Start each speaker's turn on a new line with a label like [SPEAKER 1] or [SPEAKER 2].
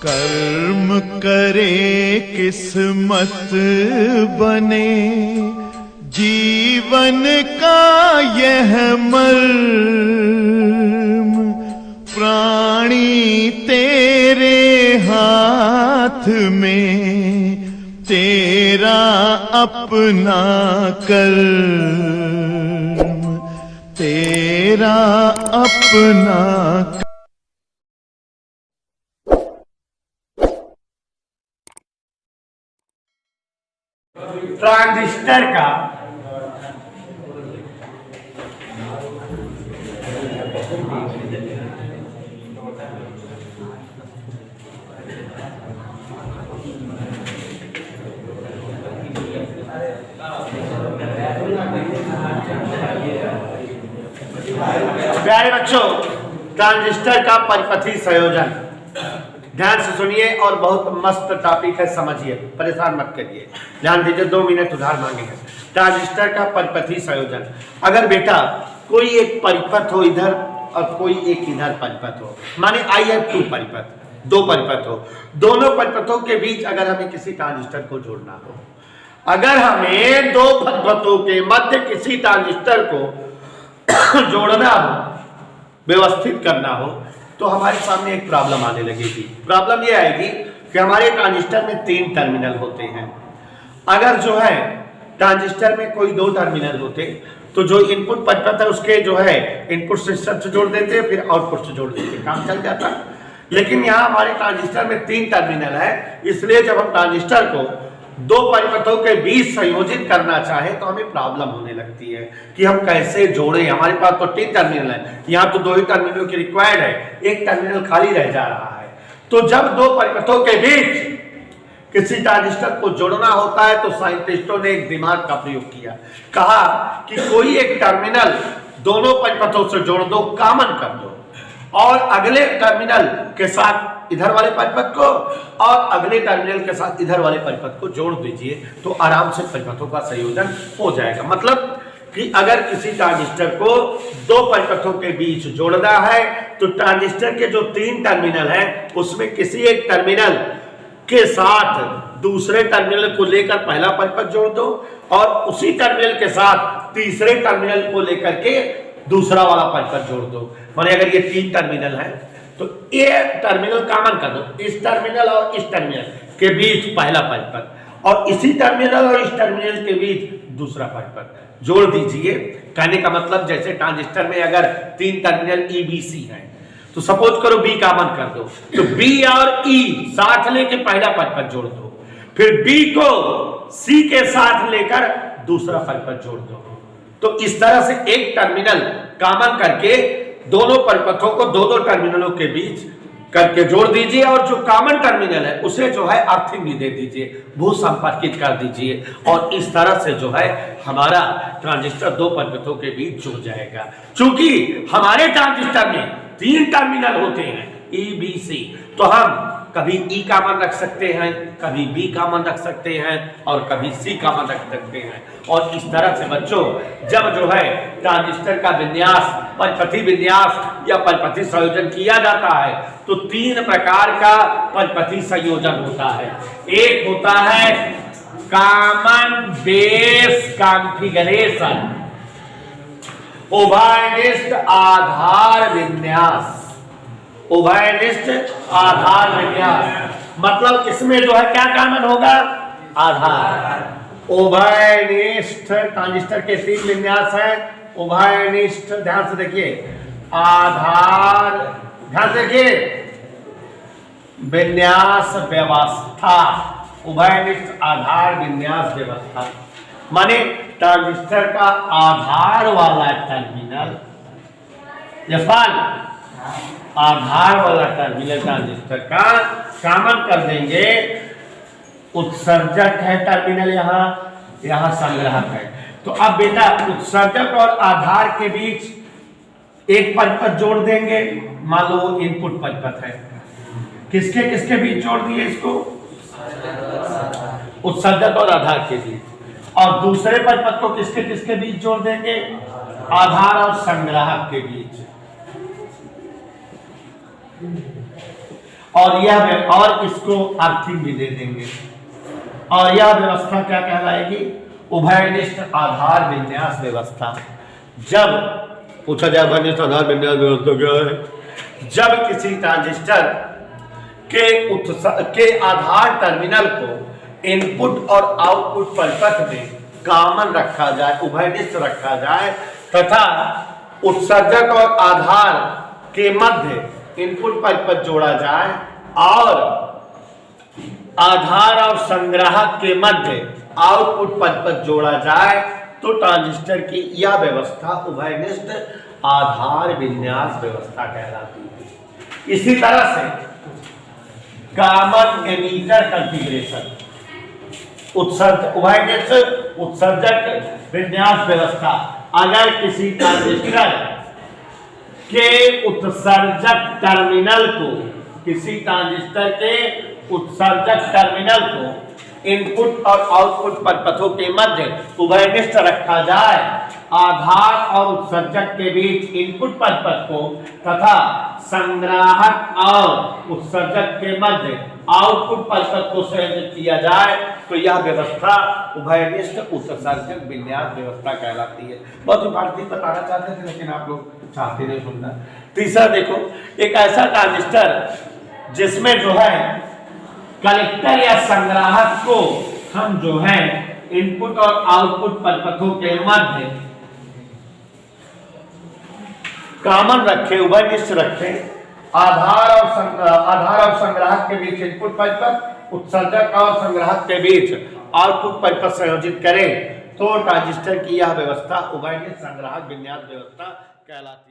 [SPEAKER 1] कर्म करे किस्मत बने, जीवन का यह मर्म, प्राणी तेरे हाथ में, तेरा अपना कर्म, तेरा अपना।
[SPEAKER 2] ट्रांजिस्टर का प्यारे बच्चों, ट्रांजिस्टर का परिपथी संयोजन ध्यान से सुनिए और बहुत मस्त टॉपिक है, समझिए, परेशान मत करिए, ध्यान दीजिए। 2 मिनट उधार मांगेंगे। ट्रांजिस्टर का परिपथी संयोजन, अगर बेटा कोई एक परिपथ हो इधर और कोई एक इधर परिपथ हो, माने आई हैव 2 परिपथ, 2 परिपथ हो, दोनों परिपथों के बीच अगर हमें किसी ट्रांजिस्टर को जोड़ना हो, अगर हमें 2 परिपथों के मध्य किसी ट्रांजिस्टर को जोड़ना हो, व्यवस्थित करना हो, तो हमारे सामने एक प्रॉब्लम आने लगेगी। प्रॉब्लम यह आएगी कि हमारे ट्रांजिस्टर में 3 टर्मिनल होते हैं। अगर जो है ट्रांजिस्टर में कोई 2 टर्मिनल होते तो जो इनपुट परिपथ है उसके जो है इनपुट सिस्टम से जोड़ देते, फिर आउटपुट से जोड़ देते, काम चल जाता। लेकिन यहाँ हमारे ट्रांजिस्टर में 3 टर्मिनल है, इसलिए जब हम ट्रांजिस्टर को 2 परिपथों के बीच संयोजित करना चाहे तो हमें प्रॉब्लम होने लगती है कि हम कैसे जोड़ें। हमारे पास तो 3 टर्मिनल है, यहाँ तो 2 ही टर्मिनलों की रिक्वायर्ड है, एक टर्मिनल खाली रह जा रहा है। तो जब 2 परिपथों के बीच किसी ट्रांजिस्टर को जोड़ना होता है तो साइंटिस्टों ने एक दिमाग का प्रयोग किया, कहा कि कोई एक टर्मिनल दोनों परिपथों से जोड़ दो, कॉमन कर दो, और अगले टर्मिनल के साथ इधर वाले परिपथ को और अगले टर्मिनल के साथ इधर वाले परिपथ को जोड़ दीजिए, तो आराम से परिपथों का संयोजन हो जाएगा। मतलब कि अगर किसी ट्रांजिस्टर को 2 परिपथों के बीच जोड़ना है तो ट्रांजिस्टर के जो 3 टर्मिनल हैं उसमें किसी एक टर्मिनल के साथ दूसरे टर्मिनल को लेकर पहला परिपथ जोड़ दो और उसी टर्मिनल के साथ तीसरे टर्मिनल को लेकर के दूसरा वाला परिपथ जोड़ दो। माने अगर ये 3 टर्मिनल है तो ये टर्मिनल कॉमन कर दो, इस टर्मिनल और इस टर्मिनल के बीच पहला परिपथ और इसी टर्मिनल और इस टर्मिनल के बीच दूसरा परिपथ जोड़ दीजिए। कहने का मतलब जैसे ट्रांजिस्टर में अगर 3 टर्मिनल EBC है तो सपोज करो B कॉमन कर दो, तो B और E साथ लेके पहला परिपथ जोड़ दो, फिर B को C के साथ लेकर दूसरा परिपथ जोड़ दो। तो इस तरह से एक टर्मिनल कॉमन करके दोनों परिपथों को 2-2 टर्मिनलों के बीच करके जोड़ दीजिए और जो कॉमन टर्मिनल है उसे जो है अर्थिंग भी दे दीजिए, भू संपर्कित कर दीजिए, और इस तरह से जो है हमारा ट्रांजिस्टर 2 परिपथों के बीच जुड़ जाएगा। चूंकि हमारे ट्रांजिस्टर में 3 टर्मिनल होते हैं EBC, तो हम कभी E कॉमन रख सकते हैं, कभी B कॉमन रख सकते हैं और कभी C कॉमन रख सकते हैं। और इस तरह से बच्चों जब जो है ट्रांजिस्टर का विन्यास, परिपथी विन्यास या परिपथी संयोजन किया जाता है तो 3 प्रकार का परिपथी संयोजन होता है। एक होता है कॉमन बेस कॉन्फ़िगरेशन, उभयनिष्ठ आधार विन्यास, उभयनिष्ठ आधार विन्यास मतलब इसमें जो है क्या कॉमन होगा, आधार। उभयनिष्ठ ट्रांजिस्टर के 3 विन्यास है, उभयनिष्ठ, ध्यान से देखिए, आधार, ध्यान से देखिए, विन्यास व्यवस्था, उभयनिष्ठ आधार विन्यास व्यवस्था माने ट्रांजिस्टर का आधार वाला टर्मिनल, यशपाल, आधार वाला टर्मिनल ट्रांजिस्टर का कॉमन कर देंगे। उत्सर्जक है टर्मिनल, यहाँ संग्राहक है। तो अब बेटा उत्सर्जक और आधार के बीच एक परिपथ जोड़ देंगे, मान लो इनपुट परिपथ है, किसके किसके बीच जोड़ दिए इसको, उत्सर्जक और आधार के बीच, और दूसरे परिपथ को किसके किसके बीच जोड़ देंगे, आधार और संग्राहक के बीच। और इसको अर्थिंग भी दे देंगे। और यह व्यवस्था क्या कहलाएगी? उभयनिष्ठ आधार विन्यास व्यवस्था। जब पूछा जाए उभयनिष्ठ आधार विन्यास व्यवस्था क्या है? जब किसी ट्रांजिस्टर के आधार टर्मिनल को इनपुट और आउटपुट परिपथ में कॉमन रखा जाए, उभयनिष्ठ रखा जाए, तथा उत्सर्जक और आधार के मध्य इनपुट परिपथ जोड़ा जाए और आधार और संग्राहक के मध्य आउटपुट परिपथ जोड़ा जाए, तो ट्रांजिस्टर की यह व्यवस्था उभयनिष्ठ आधार विन्यास व्यवस्था कहलाती है। इसी तरह से कॉमन एमीटर कॉन्फ़िगरेशन, उभयनिष्ठ उत्सर्जक विन्यास व्यवस्था। अगर किसी ट्रांजिस्टर के उत्सर्जक टर्मिनल को इनपुट और आउटपुट परिपथों के मध्य उभयनिष्ठ रखा जाए, आधार और उत्सर्जक के बीच इनपुट परिपथ को तथा संग्राहक और उत्सर्जक के मध्य आउटपुट परिपथ को संयोजित किया जाए, तो यह व्यवस्था उभयनिष्ठ उत्सर्जक विन्यास व्यवस्था कहलाती है। बहुत ही भारतीय बताना चाहते थे, लेकिन आप लोग चाहते नहीं सुनना। तीसरा देखो, एक ऐसा ट्रांजिस्टर जिसमें जो है कलेक्टर या संग्राहक को हम जो है इनपुट और आउटपुट परिपथों के मध्य कॉमन रखे, उभयनिष्ठ रखे, आधार और संग्राहक के बीच इनपुट परिपथ, उत्सर्जक और संग्राहक के बीच आउटपुट परिपथ संयोजित करें, तो ट्रांजिस्टर की यह व्यवस्था उभयनिष्ठ संग्राहक विन्यास व्यवस्था कहलाती है।